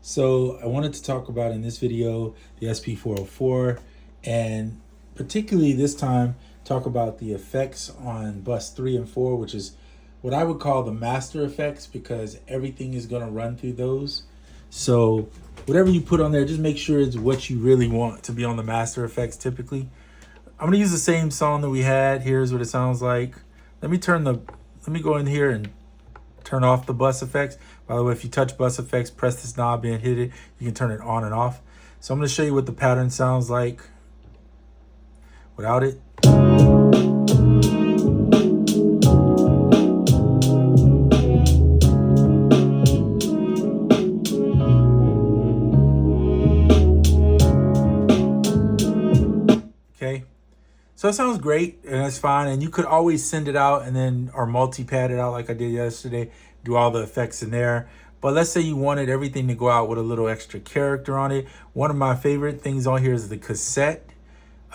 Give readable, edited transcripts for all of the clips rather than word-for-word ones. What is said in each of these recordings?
So I wanted to talk about in this video the SP404, and particularly this time talk about the effects on bus 3 and 4, which is what I would call the master effects, because everything is going to run through those. So whatever you put on there, just make sure it's what you really want to be on the master effects typically. I'm going to use the same song that we had. Here's what it sounds like. Let me go in here and turn off the bus effects. By the way, if you touch bus effects, press this knob and hit it, you can turn it on and off. So I'm going to show you what the pattern sounds like without it. Okay. So it sounds great, and that's fine. And you could always send it out and then or multi-pad it out like I did yesterday, do all the effects in there. But let's say you wanted everything to go out with a little extra character on it. One of my favorite things on here is the cassette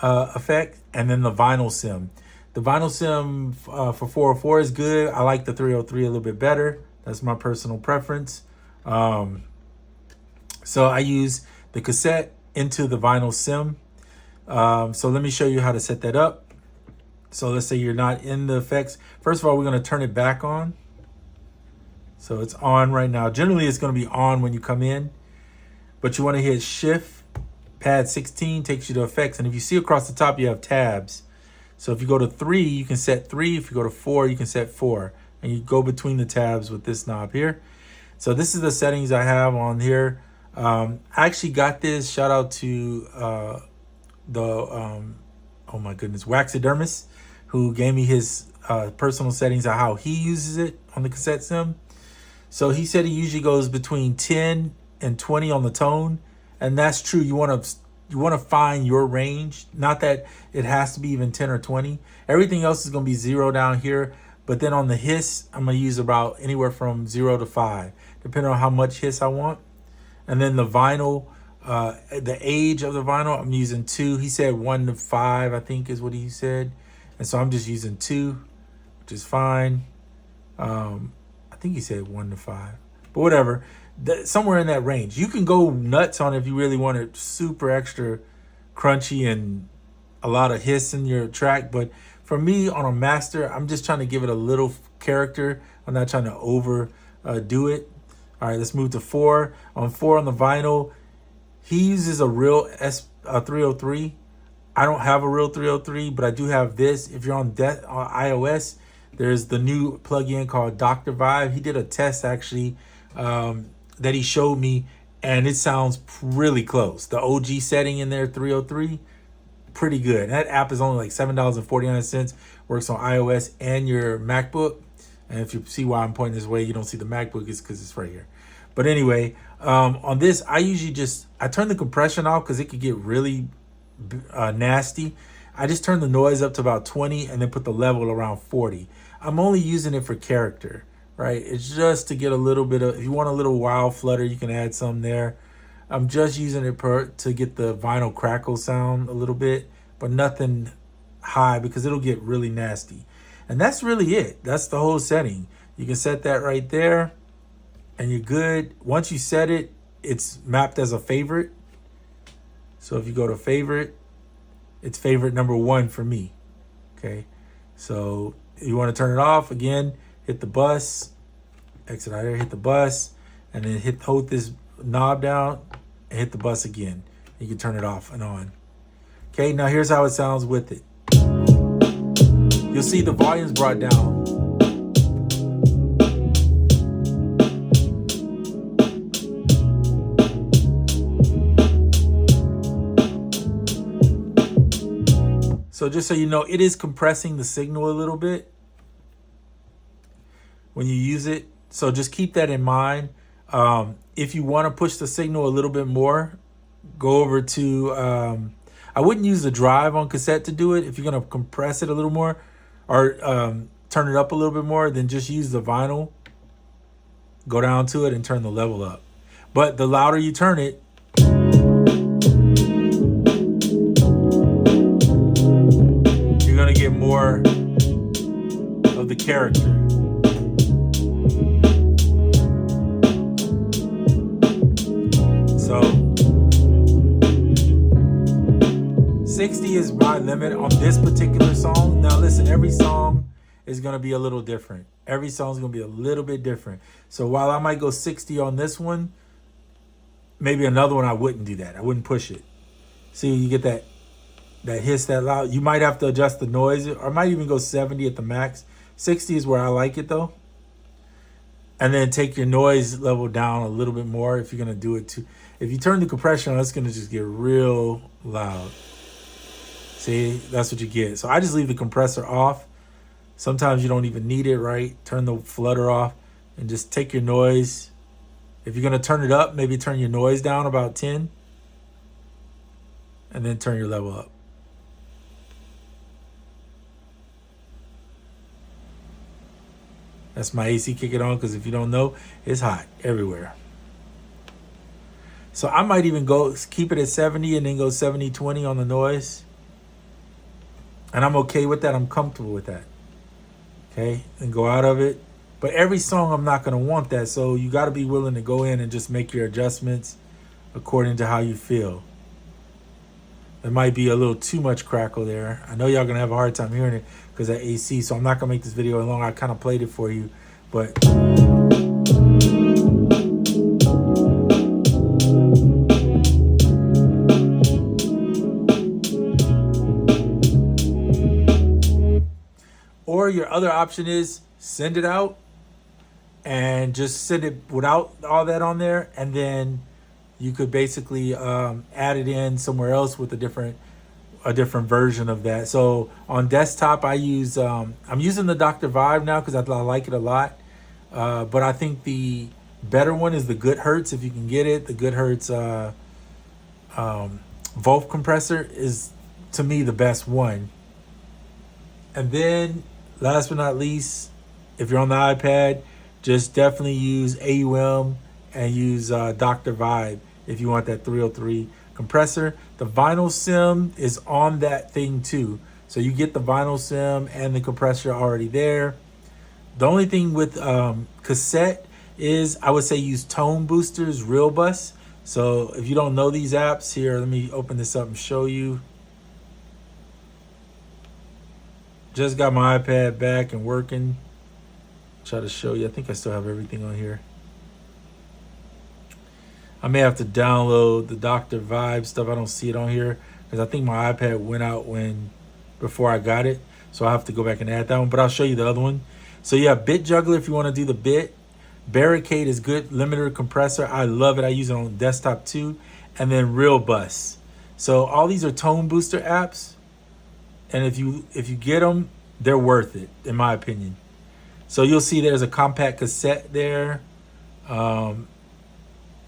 effect and then the vinyl sim. The vinyl sim for 404 is good. I like the 303 a little bit better. That's my personal preference. So I use the cassette into the vinyl sim. So let me show you how to set that up. So let's say you're not in the effects. First of all, we're going to turn it back on. So it's on right now. Generally, it's going to be on when you come in, but you want to hit Shift, Pad 16 takes you to effects. And if you see across the top, you have tabs. So if you go to 3, you can set 3. If you go to 4, you can set 4. And you go between the tabs with this knob here. So this is the settings I have on here. I actually got this. Shout out to oh my goodness, Waxidermist, who gave me his personal settings on how he uses it on the cassette sim. So he said he usually goes between 10 and 20 on the tone, and that's true. You want to find your range. Not that it has to be even 10 or 20. Everything else is going to be 0 down here, but then on the hiss, I'm going to use about anywhere from 0 to 5, depending on how much hiss I want. And then the vinyl, the age of the vinyl, I'm using 2. He said 1 to 5, I think is what he said. And so I'm just using 2, which is fine. I think he said 1 to 5, but whatever. Somewhere in that range. You can go nuts on it if you really want it super extra crunchy and a lot of hiss in your track. But for me on a master, I'm just trying to give it a little character. I'm not trying to overdo it. All right, let's move to 4. On 4 on the vinyl, he uses a real 303. I don't have a real 303, but I do have this. If you're on iOS, there's the new plugin called Dr. Vibe. He did a test actually that he showed me, and it sounds really close. The OG setting in there, 303, pretty good. And that app is only like $7.49. Works on iOS and your MacBook. And if you see why I'm pointing this way, you don't see the MacBook, is because it's right here. But anyway, on this, I usually I turn the compression off because it could get really nasty. I just turn the noise up to about 20 and then put the level around 40. I'm only using it for character, right? It's just to get a little bit of, if you want a little wild flutter, you can add some there. I'm just using it to get the vinyl crackle sound a little bit, but nothing high because it'll get really nasty. And that's really it. That's the whole setting. You can set that right there and you're good. Once you set it, it's mapped as a favorite. So if you go to favorite, it's favorite number 1 for me. Okay. So you want to turn it off again, hit the bus, exit out here, hit the bus, and then hold this knob down and hit the bus again. You can turn it off and on. Okay, now here's how it sounds with it. You'll see the volume's brought down. So just so you know, it is compressing the signal a little bit when you use it. So just keep that in mind. If you want to push the signal a little bit more, go over to, I wouldn't use the drive on cassette to do it. If you're going to compress it a little more or turn it up a little bit more, then just use the vinyl. Go down to it and turn the level up. But the louder you turn it, you're going to get more of the character. 60 is my limit on this particular song. Now listen, every song is going to be a little different. Every song is going to be a little bit different. So while I might go 60 on this one, maybe another one I wouldn't do that. I wouldn't push it. See, you get that hiss, that loud. You might have to adjust the noise, or I might even go 70 at the max. 60 is where I like it though. And then take your noise level down a little bit more if you're going to do it too. If you turn the compression on, it's going to just get real loud. See, that's what you get. So I just leave the compressor off. Sometimes you don't even need it, right? Turn the flutter off and just take your noise. If you're going to turn it up, maybe turn your noise down about 10 and then turn your level up. That's my AC kicking on, because if you don't know, it's hot everywhere. So I might even keep it at 70 and then go 70-20 on the noise. And I'm okay with that. I'm comfortable with that. Okay, and go out of it. But every song I'm not going to want that. So you got to be willing to go in and just make your adjustments according to how you feel. There might be a little too much crackle there. I know y'all going to have a hard time hearing it because of AC. So I'm not going to make this video long. I kind of played it for you. But or your other option is send it out and just send it without all that on there, and then you could basically add it in somewhere else with a different version of that. So on desktop, I use I'm using the Dr. Vibe now because I like it a lot. But I think the better one is the Good Hertz, if you can get it. The Good Hertz Volt compressor is, to me, the best one. And then last but not least, if you're on the iPad, just definitely use AUM and use Dr. Vibe if you want that 303 compressor. The vinyl sim is on that thing too. So you get the vinyl sim and the compressor already there. The only thing with cassette is I would say use Tone Boosters Real Bus. So if you don't know these apps, here, let me open this up and show you. Just got my iPad back and working. Try to show you. I think I still have everything on here. I may have to download the Dr. Vibe stuff. I don't see it on here because I think my iPad went out before I got it. So I'll have to go back and add that one. But I'll show you the other one. So you have Bit Juggler if you want to do the bit. Barricade is good. Limiter compressor. I love it. I use it on desktop too. And then Real Bus. So all these are tone booster apps. And if you get them, they're worth it, in my opinion. So you'll see there's a compact cassette there.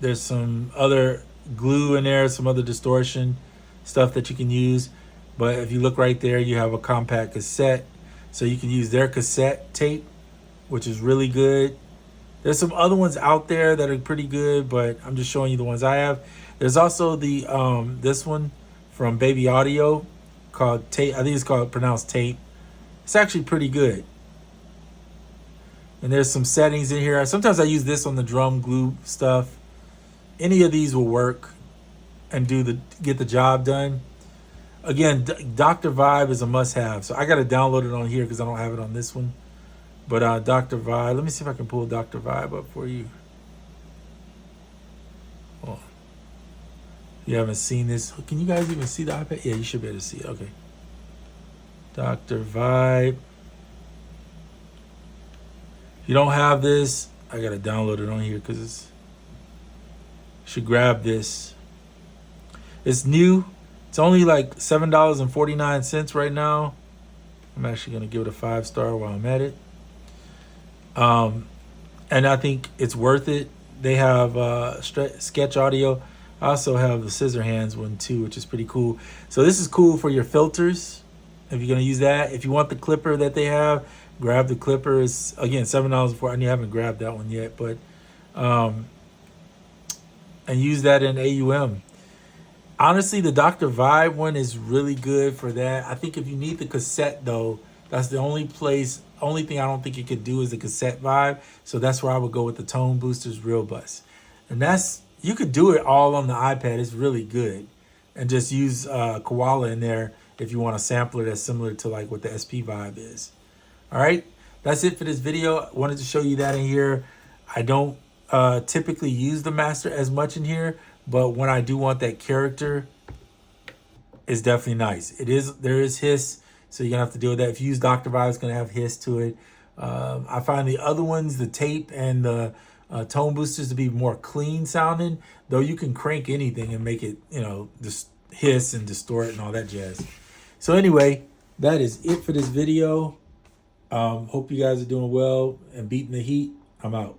There's some other glue in there, some other distortion stuff that you can use. But if you look right there, you have a compact cassette. So you can use their cassette tape, which is really good. There's some other ones out there that are pretty good, but I'm just showing you the ones I have. There's also the this one from Baby Audio called Tape. I think it's pronounced Tape. It's actually pretty good. And there's some settings in here. Sometimes I use this on the drum glue stuff. Any of these will work and get the job done. Again, Dr. Vibe is a must-have. So I got to download it on here because I don't have it on this one. But Dr. Vibe, let me see if I can pull Dr. Vibe up for you. Oh. You haven't seen this. Can you guys even see the iPad? Yeah, you should be able to see it. Okay. Dr. Vibe. If you don't have this, I got to download it on here because you should grab this. It's new. It's only like $7.49 right now. I'm actually going to give it a 5-star while I'm at it. And I think it's worth it. They have Sketch Audio. I also have the Scissor Hands one too, which is pretty cool. So this is cool for your filters, if you're going to use that. If you want the clipper that they have, grab the clipper. It's, again, $7.04. I haven't grabbed that one yet, but and use that in AUM. Honestly, the Dr. Vibe one is really good for that. I think if you need the cassette, though, that's the only thing I don't think it could do is the cassette vibe. So that's where I would go with the Tone Boosters Real Bus. And you could do it all on the iPad. It's really good. and just use Koala in there if you want a sampler that's similar to like what the SP Vibe is. All right, that's it for this video. I wanted to show you that in here. I don't typically use the master as much in here, but when I do want that character, it's definitely nice. There is hiss, so you're gonna have to deal with that. If you use Dr. Vibe, it's gonna have hiss to it. I find the other ones, the tape and the tone boosters, to be more clean sounding, though you can crank anything and make it, just hiss and distort and all that jazz. So anyway, that is it for this video. Hope you guys are doing well and beating the heat. I'm out.